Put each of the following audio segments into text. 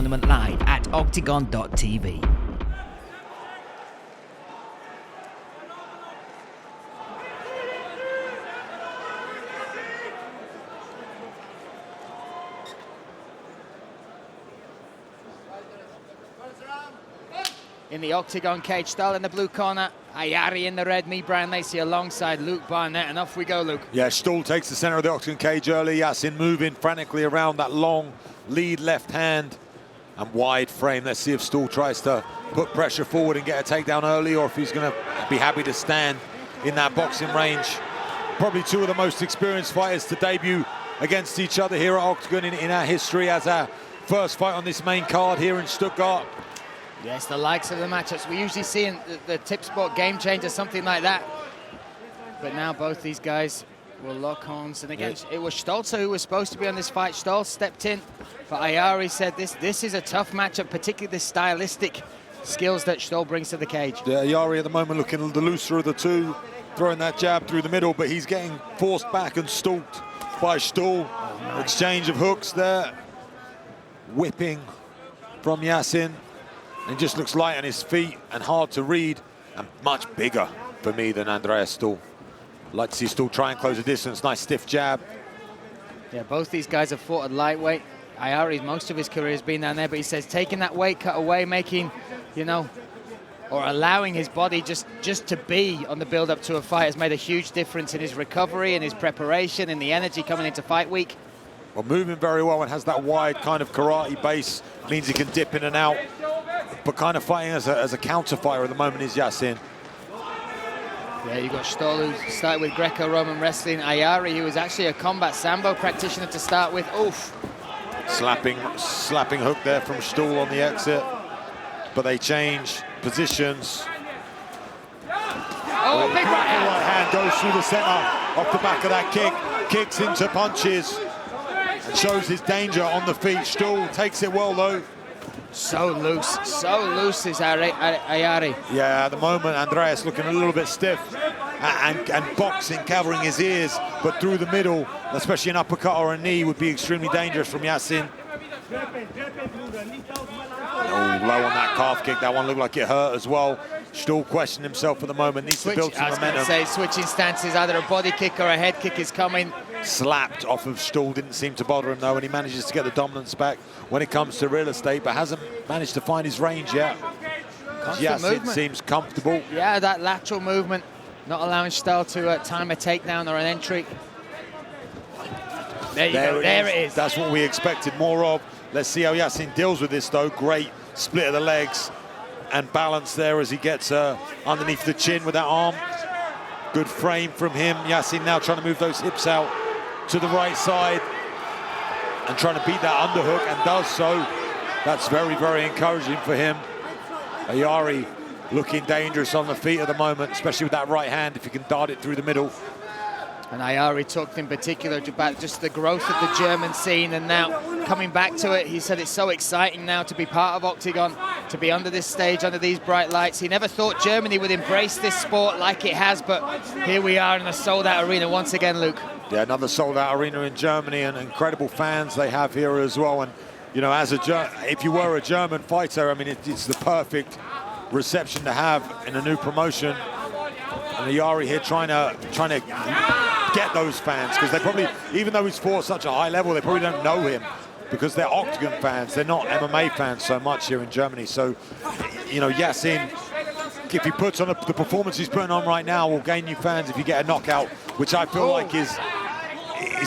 tournament live at OKTAGON.tv. In the Octagon cage, Stahl in the blue corner, Ayari in the red, me, Brian Lacey alongside Luke Barnett, and off we go, Luke. Yeah, Stahl takes the center of the Octagon cage early. Yassin moving frantically around that long lead left hand and wide frame. Let's see if Stahl tries to put pressure forward and get a takedown early, or if he's going to be happy to stand in that boxing range. Probably two of the most experienced fighters to debut against each other here at Octagon in our history, as our first fight on this main card here in Stuttgart. Yes, the likes of the matchups we usually see in the Tip Sport Game Changer, something like that. But now both these guys will lock horns. And again, it was Stolzer who was supposed to be on this fight. Stahl stepped in, but Ayari said this is a tough matchup, particularly the stylistic skills that Stahl brings to the cage. Yeah, Ayari at the moment looking the looser of the two, throwing that jab through the middle, but he's getting forced back and stalked by Stahl. Oh, nice. Exchange of hooks there. Whipping from Yassin. And just looks light on his feet and hard to read, and much bigger for me than Andreas Stahl. Like to see Stahl try and close the distance. Nice stiff jab. Yeah, both these guys have fought at lightweight. Ayari, most of his career has been down there, but he says taking that weight cut away, making, you know, or allowing his body just to be on the build-up to a fight has made a huge difference in his recovery, in his preparation, in the energy coming into fight week. Well, moving very well and has that wide kind of karate base, means he can dip in and out. But kind of fighting as a counter fighter at the moment is Yassin. Yeah, you've got Stahl, who started with Greco-Roman wrestling. Ayari, who was actually a combat sambo practitioner to start with. Oof. Slapping hook there from Stahl on the exit. But they change positions. Oh, big right hand. Right hand goes through the center, off the back of that kick. Kicks into punches. And shows his danger on the feet. Stahl takes it well, though. So loose is Ayari. Yeah, at the moment, Andreas looking a little bit stiff and boxing, covering his ears, but through the middle, especially an uppercut or a knee, would be extremely dangerous from Yassin. Oh, low on that calf kick. That one looked like it hurt as well. Stahl questioning himself at the moment, needs to build some momentum. I was going to say, switching stances, either a body kick or a head kick is coming. Slapped off of Stahl, didn't seem to bother him though, and he manages to get the dominance back when it comes to real estate, but hasn't managed to find his range yet. Yassin seems comfortable. Yeah, that lateral movement, not allowing Stahl to time a takedown or an entry. There you go, there it is. That's what we expected more of. Let's see how Yassin deals with this though. Great split of the legs and balance there as he gets underneath the chin with that arm. Good frame from him. Yassin now trying to move those hips out to the right side and trying to beat that underhook, and does so. That's very, very encouraging for him. Ayari looking dangerous on the feet at the moment, especially with that right hand, if you can dart it through the middle. And Ayari talked in particular about just the growth of the German scene, and now coming back to it, he said it's so exciting now to be part of Octagon, to be under this stage, under these bright lights. He never thought Germany would embrace this sport like it has, but here we are in a sold-out arena once again, Luke. Yeah, another sold-out arena in Germany, and incredible fans they have here as well. And, you know, if you were a German fighter, I mean, it's the perfect reception to have in a new promotion. And Ayari here trying to get those fans, because they probably, even though he's fought such a high level, they probably don't know him because they're Octagon fans. They're not MMA fans so much here in Germany. So, you know, Yassin, if he puts on the performance he's putting on right now, will gain new fans if you get a knockout, which I feel like is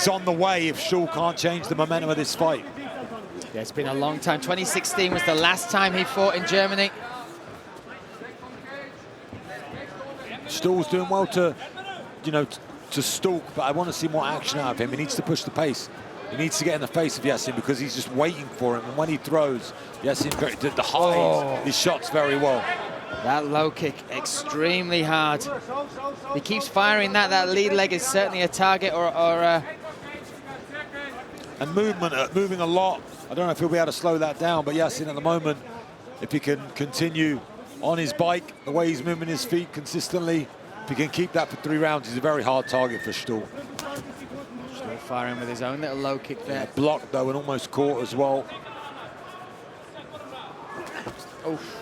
on the way if Stahl can't change the momentum of this fight. Yeah, it's been a long time. 2016 was the last time he fought in Germany. Stahl's doing well to, you know, to stalk, but I want to see more action out of him. He needs to push the pace. He needs to get in the face of Yassin because he's just waiting for him. And when he throws, Yassin hides his shots very well. That low kick, extremely hard. He keeps firing that. That lead leg is certainly a target And moving a lot. I don't know if he'll be able to slow that down, but Yassin at the moment, if he can continue on his bike, the way he's moving his feet consistently, if he can keep that for 3 rounds, he's a very hard target for Stahl. Stahl firing with his own little low kick there. Yeah, blocked though and almost caught as well. Oof.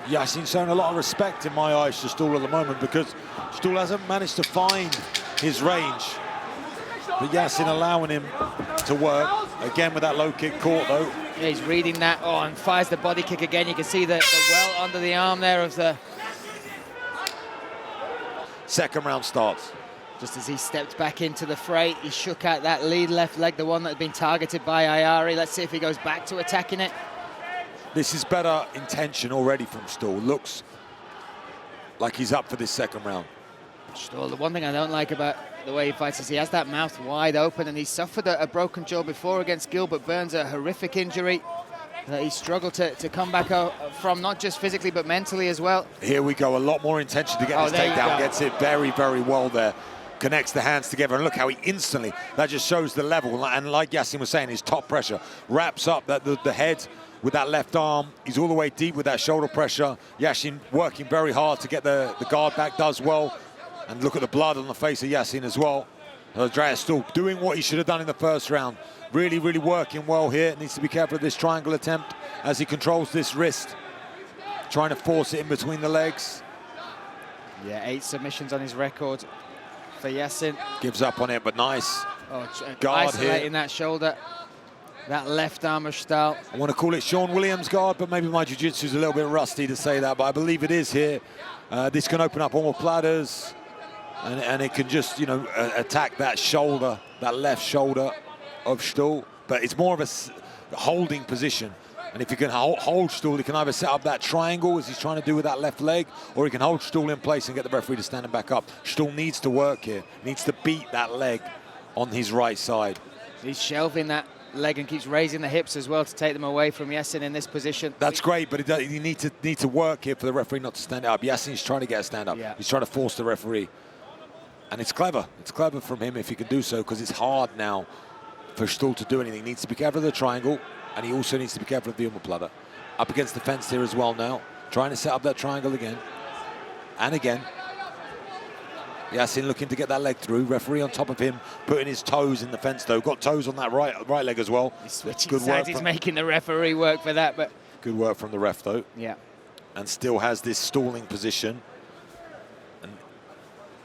Yassin showing a lot of respect in my eyes to Stahl at the moment, because Stahl hasn't managed to find his range. But Yassin allowing him to work. Again with that low kick caught though. Yeah, he's reading that. Oh, and fires the body kick again. You can see the well under the arm there of the... Second round starts. Just as he stepped back into the fray, he shook out that lead left leg, the one that had been targeted by Ayari. Let's see if he goes back to attacking it. This is better intention already from Stahl. Looks like he's up for this second round. Stahl, the one thing I don't like about the way he fights is he has that mouth wide open, and he suffered a broken jaw before against Gilbert Burns, a horrific injury that he struggled to come back from, not just physically but mentally as well. Here we go, a lot more intention to get this takedown. Gets it very, very well there. Connects the hands together, and look how he instantly, that just shows the level. And like Yassin was saying, his top pressure wraps up the head with that left arm. He's all the way deep with that shoulder pressure. Yassin working very hard to get the guard back, does well. And look at the blood on the face of Yassin as well. Andreas still doing what he should have done in the first round. Really, really working well here. Needs to be careful of this triangle attempt as he controls this wrist. Trying to force it in between the legs. Yeah, 8 submissions on his record for Yassin. Gives up on it, but nice. Oh, guard isolating here. that shoulder. That left arm of Stahl. I want to call it Sean Williams guard, but maybe my jiu-jitsu is a little bit rusty to say that, but I believe it is here. This can open up omoplatas, and it can just, you know, attack that shoulder, that left shoulder of Stahl. But it's more of a holding position. And if you can hold Stahl, he can either set up that triangle as he's trying to do with that left leg, or he can hold Stahl in place and get the referee to stand him back up. Stahl needs to work here, needs to beat that leg on his right side. He's shelving that leg and keeps raising the hips as well to take them away from Yassin in this position. That's great, but you need to work here for the referee not to stand up. Yassin's trying to get a stand up. Yeah. He's trying to force the referee. And it's clever. It's clever from him if he can do so, because it's hard now for Stahl to do anything. He needs to be careful of the triangle, and he also needs to be careful of the omoplata. Up against the fence here as well now. Trying to set up that triangle again. And again. Yassin looking to get that leg through. Referee on top of him, putting his toes in the fence though. Got toes on that right leg as well. He's switching sides. He's making the referee work for that, but... Good work from the ref though. Yeah. And still has this stalling position. And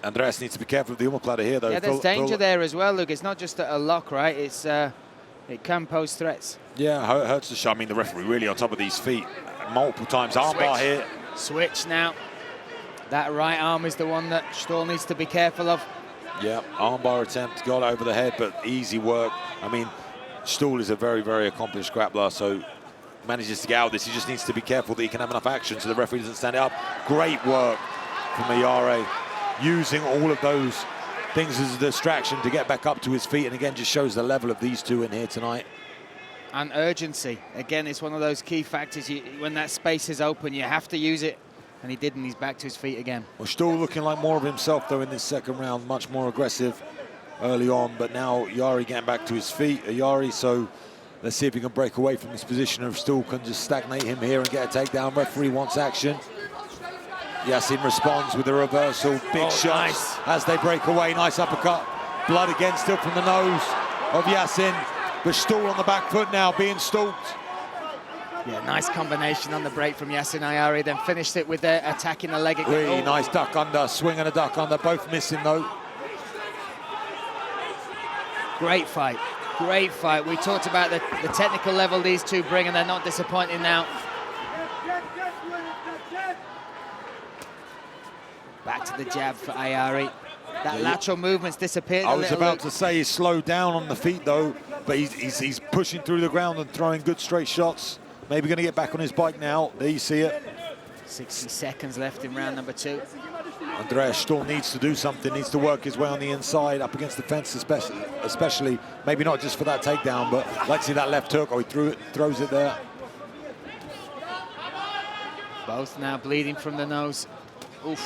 Andreas needs to be careful of the omoplata here though. Yeah, there's danger there as well, Luke. It's not just a lock, right? It's it can pose threats. Yeah, hurts the shot. I mean, the referee really on top of these feet multiple times. Armbar here. Switch now. That right arm is the one that Stahl needs to be careful of. Yeah, armbar attempt, got over the head, but easy work. I mean, Stahl is a very, very accomplished grappler, so manages to get out of this. He just needs to be careful that he can have enough action so the referee doesn't stand it up. Great work from Ayari, using all of those things as a distraction to get back up to his feet, and again, just shows the level of these two in here tonight. And urgency. Again, it's one of those key factors. When that space is open, you have to use it. And he did, and he's back to his feet again. Well, Stahl looking like more of himself, though, in this second round. Much more aggressive early on, but now Ayari getting back to his feet. Ayari, so let's see if he can break away from this position, or if Stahl can just stagnate him here and get a takedown. Referee wants action. Yassin responds with a reversal. Big shots nice. As they break away. Nice uppercut. Blood again still from the nose of Yassin. But Stahl on the back foot now, being stalked. Yeah, nice combination on the break from Yassin Ayari, then finished it with attacking the leg again. Really nice duck under, swing and a duck under, both missing though. Great fight, great fight. We talked about the technical level these two bring, and they're not disappointing now. Back to the jab for Ayari. That lateral movement's disappeared. I was about to say he's slowed down on the feet though, but he's pushing through the ground and throwing good straight shots. Maybe going to get back on his bike now. There you see it. 60 seconds left in round number 2. Andreas Stahl needs to do something, needs to work his way on the inside, up against the fence especially. Maybe not just for that takedown, but let's see that left hook. Oh, he throws it there. Both now bleeding from the nose. Oof.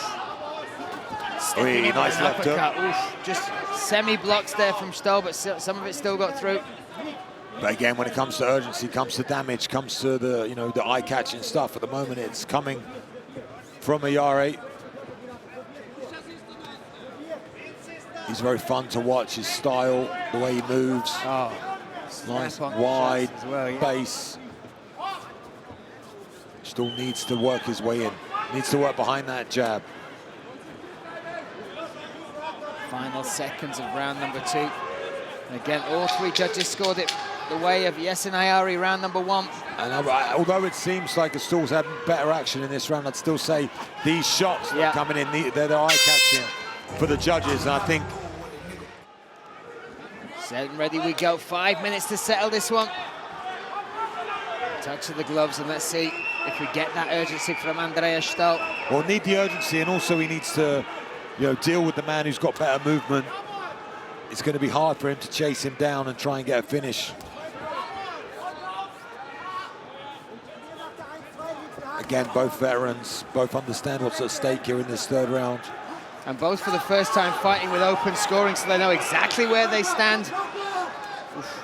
Really nice left hook. Oof. Just semi-blocks there from Stahl, but some of it still got through. But again, when it comes to urgency, comes to damage, comes to the, you know, the eye-catching stuff, at the moment it's coming from Ayari. He's very fun to watch, his style, the way he moves. Oh, nice, wide well, yeah. base. Stahl needs to work his way in, needs to work behind that jab. Final seconds of round number 2. And again, all 3 judges scored it the way of JESSIN Ayari, round number 1. And although it seems like Stahl's had better action in this round, I'd still say these shots that are coming in, they're eye-catching for the judges. And I think... Set and ready we go. 5 minutes to settle this one. Touch of the gloves, and let's see if we get that urgency from Andreas Stahl. Well, need the urgency, and also he needs to, deal with the man who's got better movement. It's going to be hard for him to chase him down and try and get a finish. Again, both veterans, both understand what's at stake here in this 3rd round. And both for the first time fighting with open scoring, so they know exactly where they stand. Oof.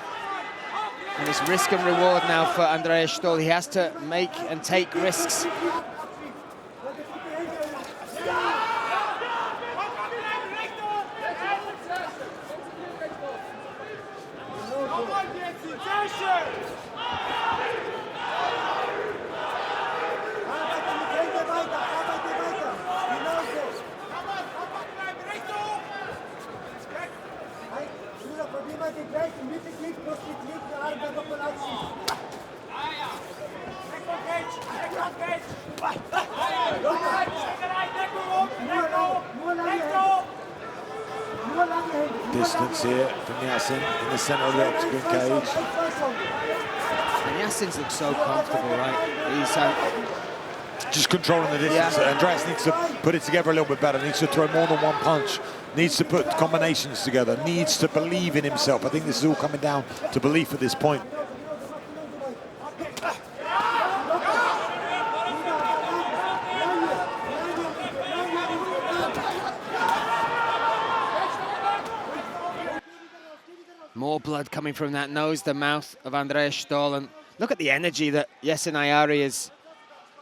And it's risk and reward now for Andreas Stahl. He has to make and take risks. Distance here from JESSIN in the center of the octagon cage. And JESSIN's look so comfortable, right? He's just controlling the distance. Andreas needs to put it together a little bit better, needs to throw more than one punch, needs to put combinations together, needs to believe in himself. I think this is all coming down to belief at this point. More blood coming from that nose, the mouth of Andreas Stahl. And look at the energy that JESSIN Ayari has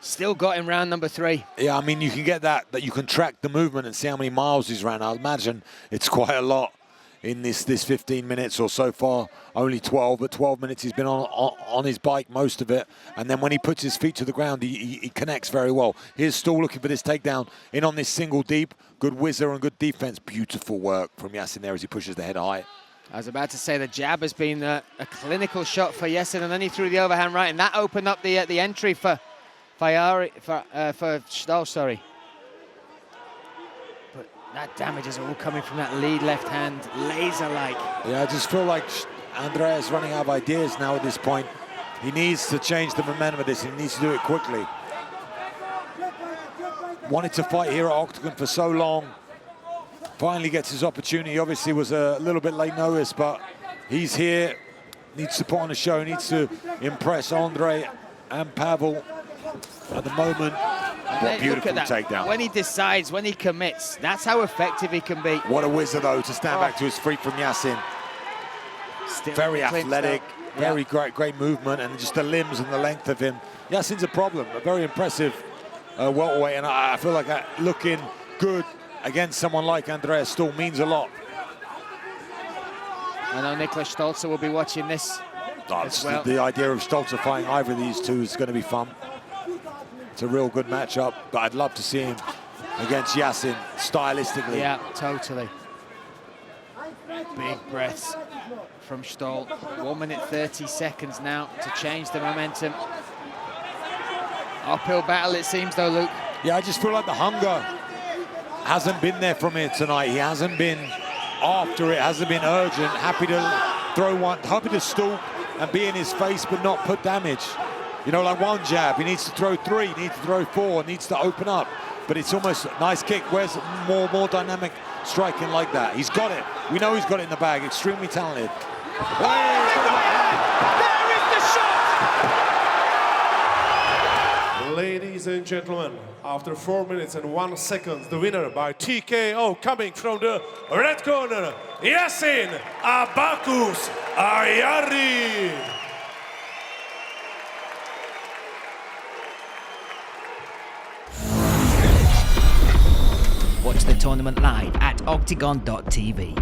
still got in round number 3. Yeah, I mean, you can get that you can track the movement and see how many miles he's ran. I imagine it's quite a lot in this 15 minutes or so far. Only 12, but 12 minutes he's been on his bike most of it. And then when he puts his feet to the ground, he connects very well. Here's Stahl looking for this takedown in on this single deep. Good whizzer and good defense. Beautiful work from JESSIN there as he pushes the head high. I was about to say the jab has been a clinical shot for JESSIN, and then he threw the overhand right, and that opened up the entry for Stahl, sorry. But that damage is all coming from that lead left hand, laser-like. Yeah, I just feel like Andreas is running out of ideas now at this point. He needs to change the momentum of this, and he needs to do it quickly. Wanted to fight here at Octagon for so long. Finally gets his opportunity. Obviously was a little bit late notice, but he's here. Needs to put on a show, needs to impress Andre and Pavel at the moment. What beautiful takedown. When he decides, when he commits, that's how effective he can be. What a whizzer, though, to stand back to his feet from JESSIN. Very athletic, very great movement, and just the limbs and the length of him. JESSIN's a problem, a very impressive welterweight, and I feel like looking good against someone like Andreas Stahl means a lot. I know Niklas Stolzer will be watching this as well. The idea of Stolzer fighting either of these two is going to be fun. It's a real good matchup, but I'd love to see him against JESSIN stylistically. Yeah, totally. Big breaths from Stahl. 1 minute 30 seconds now to change the momentum. Uphill battle it seems though, Luke. Yeah, I just feel like the hunger hasn't been there from it tonight. He hasn't been after it, hasn't been urgent, happy to throw one, happy to stoop and be in his face but not put damage. You know, like one jab, he needs to throw 3, he needs to throw 4, needs to open up. But it's almost a nice kick. Where's more dynamic striking like that? He's got it. We know he's got it in the bag, extremely talented. There is the shot! Ladies and gentlemen, after 4 minutes and 1 second, the winner by TKO coming from the red corner, JESSIN Abacus Ayari. Watch the tournament live at octagon.tv.